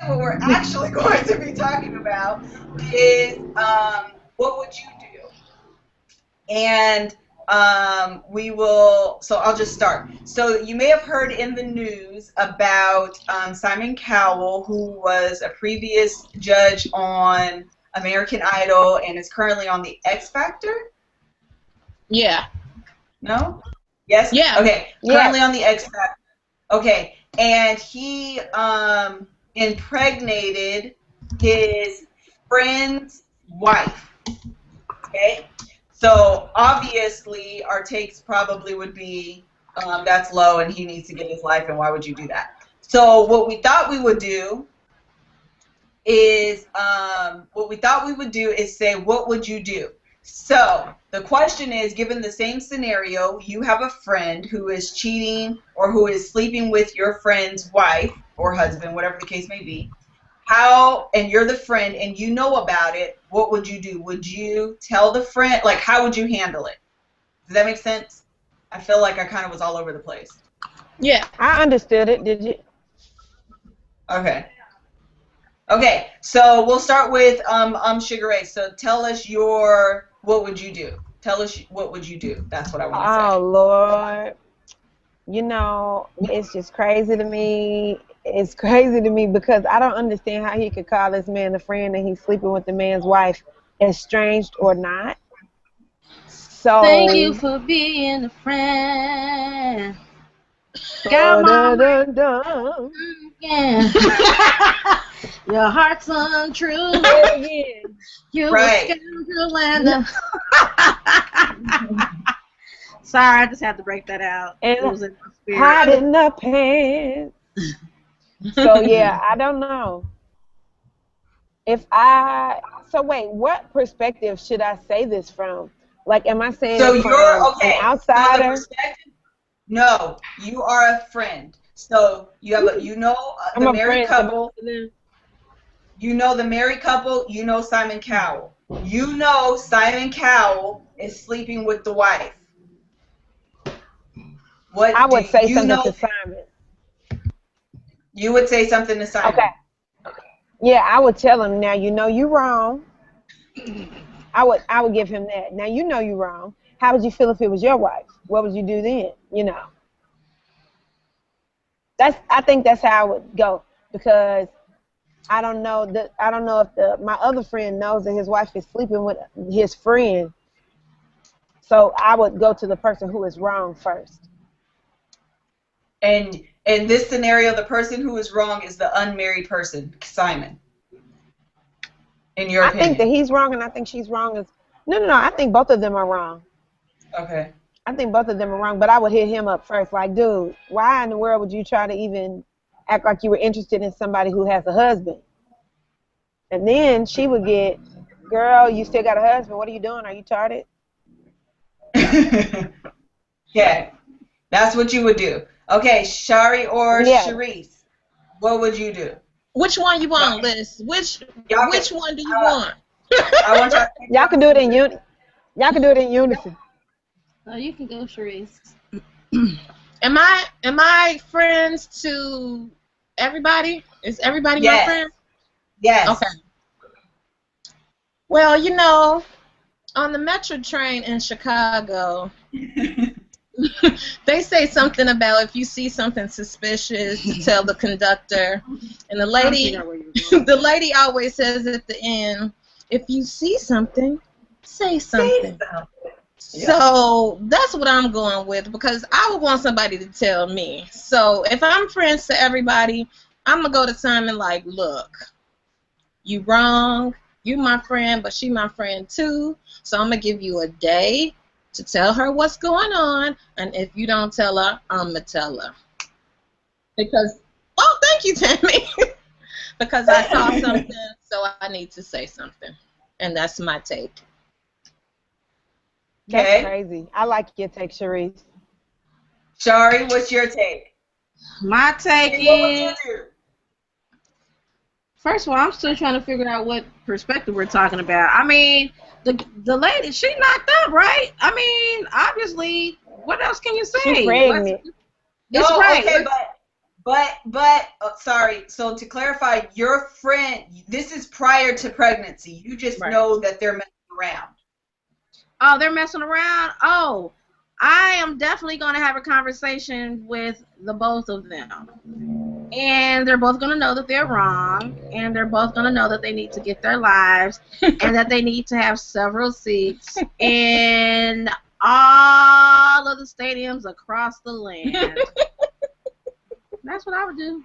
what we're actually going to be talking about is what would you do? And so I'll just start. So you may have heard in the news about Simon Cowell, who was a previous judge on American Idol and is currently on the X Factor. Yeah. No? Yes? Yeah. Okay. Currently on the X Factor. Okay. And he impregnated his friend's wife. Okay? So obviously our takes probably would be that's low and he needs to get his life and why would you do that? So what we thought we would do is say what would you do? So the question is, given the same scenario, you have a friend who is cheating or who is sleeping with your friend's wife or husband, whatever the case may be. And you're the friend and you know about it, what would you do? Would you tell the friend, like how would you handle it? Does that make sense? I feel like I kind of was all over the place. Yeah. I understood it, did you? Okay. Okay, so we'll start with Sugar Ray. So tell us what would you do? Tell us what would you do? That's what I want to say. Oh, Lord. You know, it's just crazy to me. It's crazy to me because I don't understand how he could call this man a friend and he's sleeping with the man's wife, estranged or not. So thank you for being a friend. Got my yeah. Your heart's untrue. You're right. a scoundrel and sorry, I just had to break that out. And it was in my spirit. Hiding the pants. So yeah, I don't know. So wait, what perspective should I say this from? Like, am I saying so it from okay. an outsider? No, you are a friend. So you have the married couple. You know the married couple. You know Simon Cowell. You know Simon Cowell is sleeping with the wife. What I would say something to Simon. You would say something to Simon. Okay. Yeah, I would tell him, now you know you're wrong. I would give him that. Now you know you're wrong. How would you feel if it was your wife? What would you do then? You know. I think that's how I would go, because I don't know if my other friend knows that his wife is sleeping with his friend. So I would go to the person who is wrong first. And in this scenario, the person who is wrong is the unmarried person, Simon. In your opinion? I think that he's wrong and I think she's wrong. No. I think both of them are wrong. Okay. I think both of them are wrong, but I would hit him up first. Like, dude, why in the world would you try to even act like you were interested in somebody who has a husband? And then she would get, girl, you still got a husband. What are you doing? Are you retarded? Yeah, that's what you would do. Okay, Shari or Sharice, what would you do? Which one you want, Liz? Which one do you want? I want y'all can do it in unison. Y'all can do it in unison. Oh, you can go, Sharice. Am I friends to everybody? Is everybody my friend? Yes. Okay. Well, you know, on the Metro train in Chicago, they say something about if you see something suspicious, to tell the conductor. And the lady always says at the end, if you see something, say something. Yeah. So that's what I'm going with, because I would want somebody to tell me. So if I'm friends to everybody, I'm going to go to Simon like, look, you wrong. You my friend, but she my friend too. So I'm going to give you a day to tell her what's going on. And if you don't tell her, I'm going to tell her. Because, oh, thank you, Tammy. Because I saw something, so I need to say something. And that's my take. That's crazy. I like your take, Sharice. Shari, what's your take? My take is... What would you do? First of all, I'm still trying to figure out what perspective we're talking about. I mean, the lady, she knocked up, right? I mean, obviously, what else can you say? She's pregnant. No, okay, Sorry. So to clarify, your friend, this is prior to pregnancy. You just know that they're messing around. Oh, they're messing around? Oh, I am definitely going to have a conversation with the both of them. And they're both going to know that they're wrong. And they're both going to know that they need to get their lives. And that they need to have several seats in all of the stadiums across the land. That's what I would do.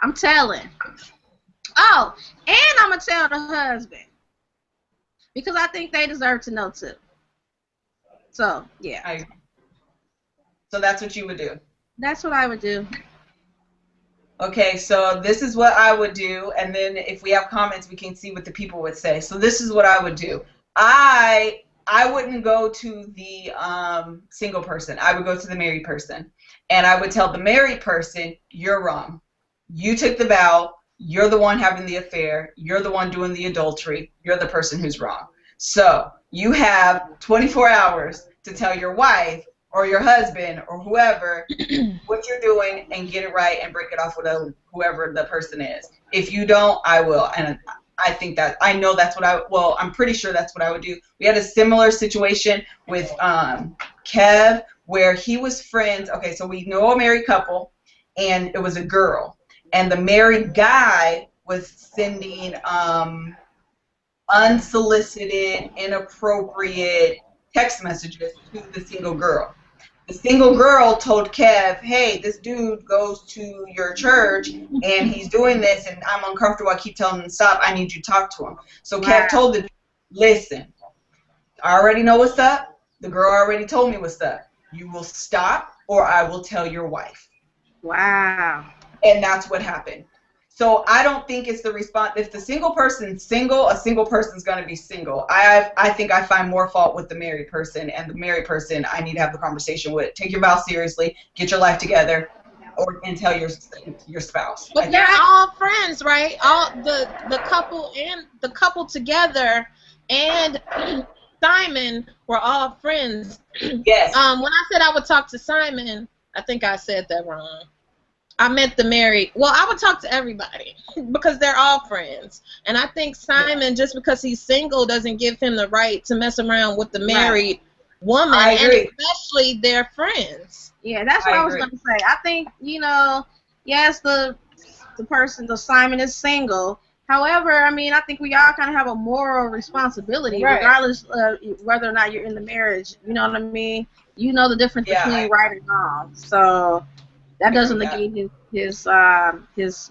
I'm telling. Oh, and I'm going to tell the husband. Because I think they deserve to know, too. So, yeah. So that's what you would do? That's what I would do. Okay, so this is what I would do, and then if we have comments, we can see what the people would say. So this is what I would do. I wouldn't go to the single person. I would go to the married person, and I would tell the married person, you're wrong. You took the vow. You're the one having the affair. You're the one doing the adultery. You're the person who's wrong. So you have 24 hours to tell your wife or your husband or whoever what you're doing and get it right and break it off with whoever the person is. If you don't, I will. And I think that, I know that's what I'm pretty sure that's what I would do. We had a similar situation with Kev where he was friends. Okay, so we know a married couple and it was a girl. And the married guy was sending unsolicited, inappropriate text messages to the single girl. The single girl told Kev, hey, this dude goes to your church and he's doing this and I'm uncomfortable. I keep telling him to stop. I need you to talk to him. So Kev told the dude, listen, I already know what's up. The girl already told me what's up. You will stop or I will tell your wife. Wow. And that's what happened. So I don't think it's the response. If the single person's single, a single person's going to be single. I think I find more fault with the married person, and the married person I need to have the conversation with. Take your vows seriously, get your life together, and tell your spouse. But they're all friends, right? All the couple and the couple together and Simon were all friends. Yes. When I said I would talk to Simon, I think I said that wrong. I meant the married. Well, I would talk to everybody because they're all friends. And I think Simon, just because he's single, doesn't give him the right to mess around with the married woman. I agree. And especially their friends. Yeah, that's what I was going to say. I think, yes, the Simon is single. However, I mean, I think we all kind of have a moral responsibility, regardless of whether or not you're in the marriage. You know what I mean? You know the difference between right and wrong. So that doesn't negate his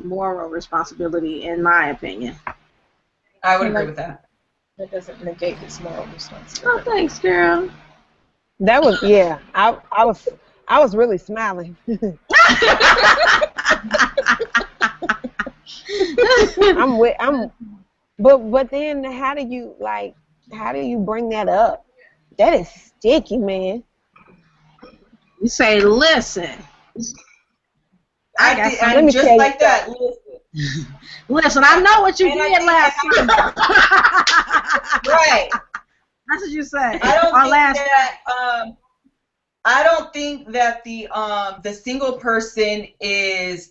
moral responsibility, in my opinion. I would agree with that. That doesn't negate his moral responsibility. Oh, thanks, girl. That was I was really smiling. But then how do you bring that up? That is sticky, man. You say, listen. I'm just like that. Listen, I know what you did last time. Right. That's what you say. I don't think that the single person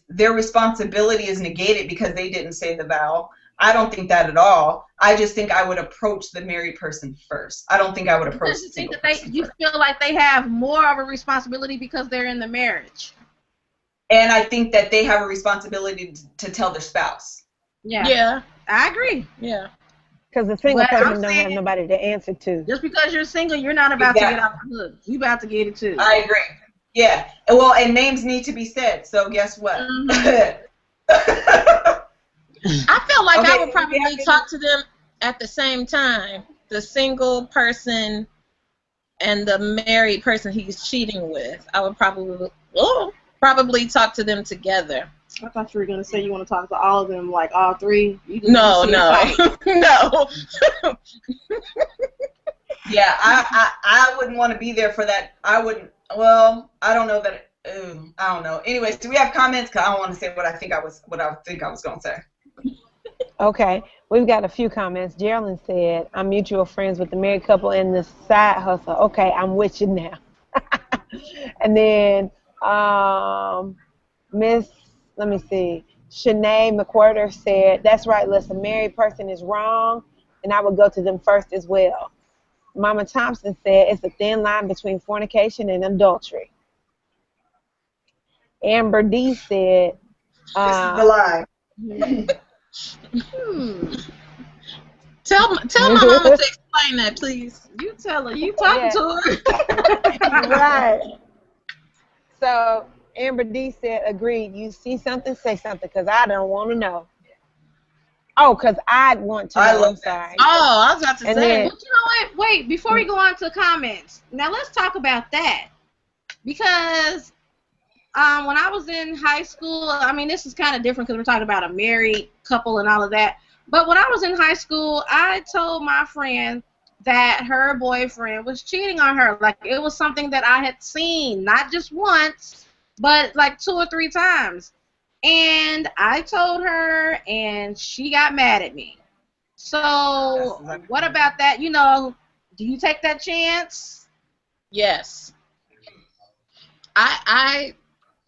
their responsibility is negated because they didn't say the vow. I don't think that at all. I just think I would approach the married person first. I don't think I would approach the single person. You feel like they have more of a responsibility because they're in the marriage. And I think that they have a responsibility to tell their spouse. Yeah. I agree. Yeah. Because the single person don't have nobody to answer to. Just because you're single, you're not about to get out the hood. You about to get it too. I agree. Yeah. Well, and names need to be said. So guess what? Mm-hmm. I feel like I would probably talk to them at the same time. The single person and the married person he's cheating with. I would probably talk to them together. I thought you were going to say you want to talk to all of them, like all three. No. No. Yeah, I wouldn't want to be there for that. I wouldn't. Well, I don't know that. I don't know. Anyways, do we have comments? Because I don't want to say what I think I was going to say. Okay, we've got a few comments. Geraldine said, "I'm mutual friends with the married couple and the side hustle." Okay, I'm with you now. And then Miss let me see. Shanae McWhirter said, "That's right, listen, a married person is wrong, and I would go to them first as well." Mama Thompson said, "It's a thin line between fornication and adultery." Amber D said, This is the lie. Tell my mama to explain that, please. You tell her. You talking to her. Right. So Amber D said, "Agreed. You see something, say something, because I don't want to know." Oh, because I want to know. I'm sorry. Oh, I was about to say. Then, But you know what? Wait, before we go on to comments, now let's talk about that. Because when I was in high school, I mean, this is kind of different because we're talking about a married couple and all of that. But when I was in high school, I told my friend that her boyfriend was cheating on her. Like, it was something that I had seen, not just once, but like 2 or 3 times. And I told her, and she got mad at me. So what about that? You know, do you take that chance? Yes.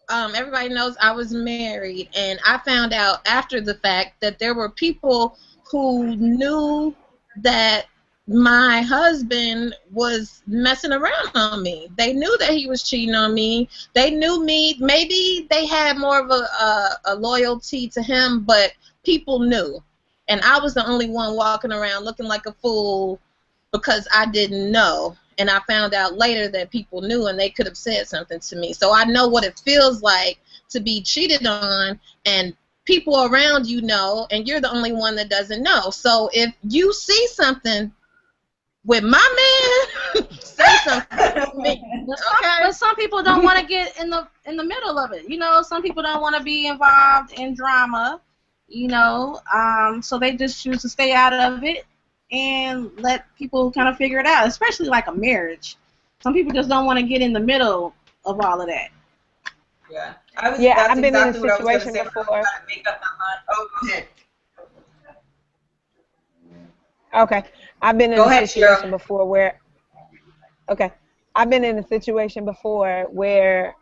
Everybody knows I was married, and I found out after the fact that there were people who knew that my husband was messing around on me. They knew that he was cheating on me. They knew me. Maybe they had more of a loyalty to him, but people knew. And I was the only one walking around looking like a fool because I didn't know. And I found out later that people knew and they could have said something to me. So I know what it feels like to be cheated on, and people around you know, and you're the only one that doesn't know. So if you see something with my man, say something to me. But some people don't want to get in the middle of it. You know, some people don't want to be involved in drama. You know, so they just choose to stay out of it and let people kind of figure it out, especially like a marriage. Some people just don't want to get in the middle of all of that. Yeah. I've been in a situation before. Make up my mind. Oh, go ahead. Okay. I've been in a situation before where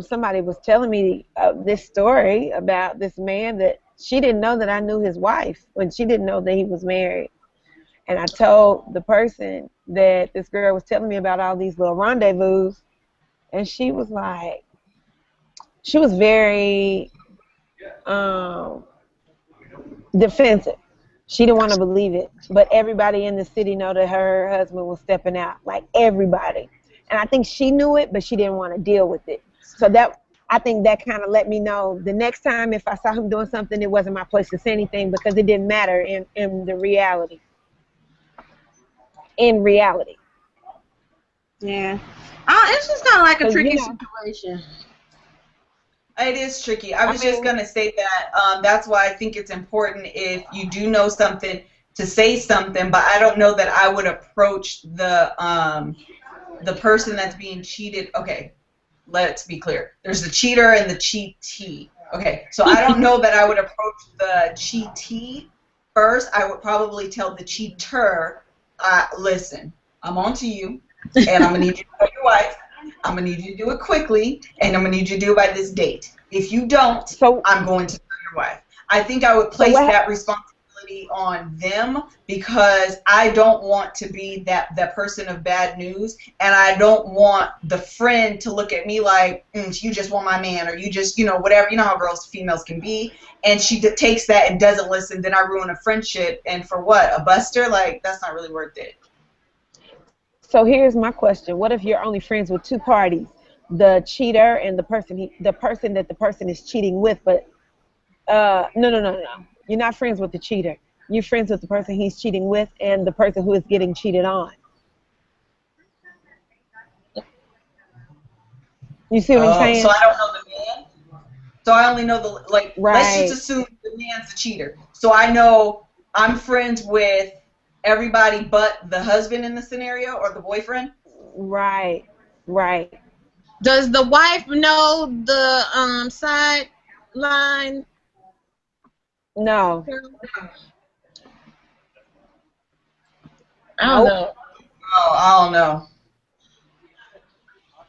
somebody was telling me this story about this man that she didn't know that I knew his wife, when she didn't know that he was married. And I told the person that this girl was telling me about all these little rendezvous, and she was very defensive. She didn't want to believe it, but everybody in the city know that her husband was stepping out, like everybody. And I think she knew it, but she didn't want to deal with it. So I think that kind of let me know the next time if I saw him doing something, it wasn't my place to say anything because it didn't matter in the reality. In reality. Yeah. It's just kind of like a tricky situation. It is tricky. I was just going to say that that's why I think it's important if you do know something to say something, but I don't know that I would approach the person that's being cheated. Okay, let's be clear. There's the cheater and the cheatee. Okay, so I don't know that I would approach the cheatee first. I would probably tell the cheater, listen, I'm on to you, and I'm going to need you to tell your wife. I'm going to need you to do it quickly, and I'm going to need you to do it by this date. If you don't, I'm going to tell your wife. I think I would place that responsibility on them because I don't want to be that person of bad news, and I don't want the friend to look at me like, you just want my man, or you just, whatever. You know how females can be, and she takes that and doesn't listen, then I ruin a friendship, and for what? A buster? Like, that's not really worth it. So here's my question. What if you're only friends with two parties, the cheater and the person that the person is cheating with, but no. You're not friends with the cheater. You're friends with the person he's cheating with and the person who is getting cheated on. You see what I'm saying? So I don't know the man. So I only know Right. Let's just assume the man's the cheater. So I know I'm friends with everybody but the husband in the scenario or the boyfriend? Right. Does the wife know the sideline? No. I don't know. Oh, I don't know.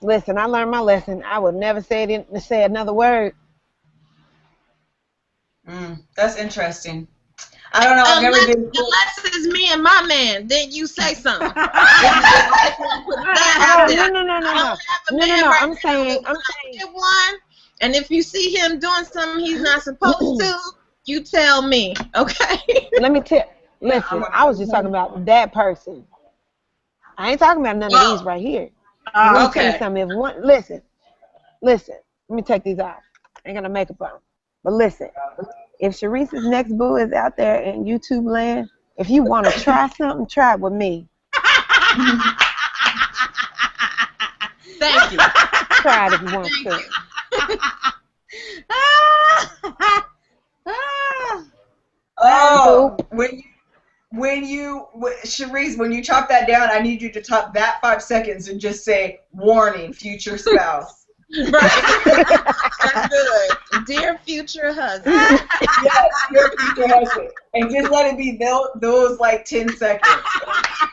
Listen, I learned my lesson. I would never say another word. That's interesting. I don't know. I've never been. Unless it's me and my man, then you say something. No. I'm saying. Get one, and if you see him doing something he's not supposed to, you tell me, okay? Let me tell. Listen, I was just talking about that person. I ain't talking about none of these right here. Let me tell you something. If one, listen. Let me take these off. I ain't gonna make up on them. But listen, if Sharice's next boo is out there in YouTube land, if you want to try something, try it with me. Thank you. Try it if you want to. Oh, Sharice, when you chop that down, I need you to top that 5 seconds and just say, warning, future spouse. Right. That's good. Dear future husband. Yes, dear future husband. And just let it be those like 10 seconds.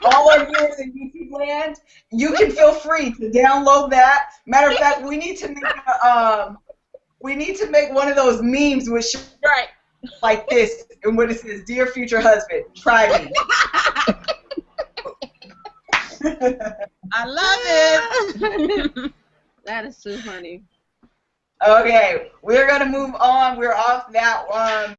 All our viewers in YouTube land, you can feel free to download that. Matter of fact, we need to make one of those memes with right like this, and when it says, "Dear future husband, try me." I love it. That is too funny. Okay, we're gonna move on. We're off that one.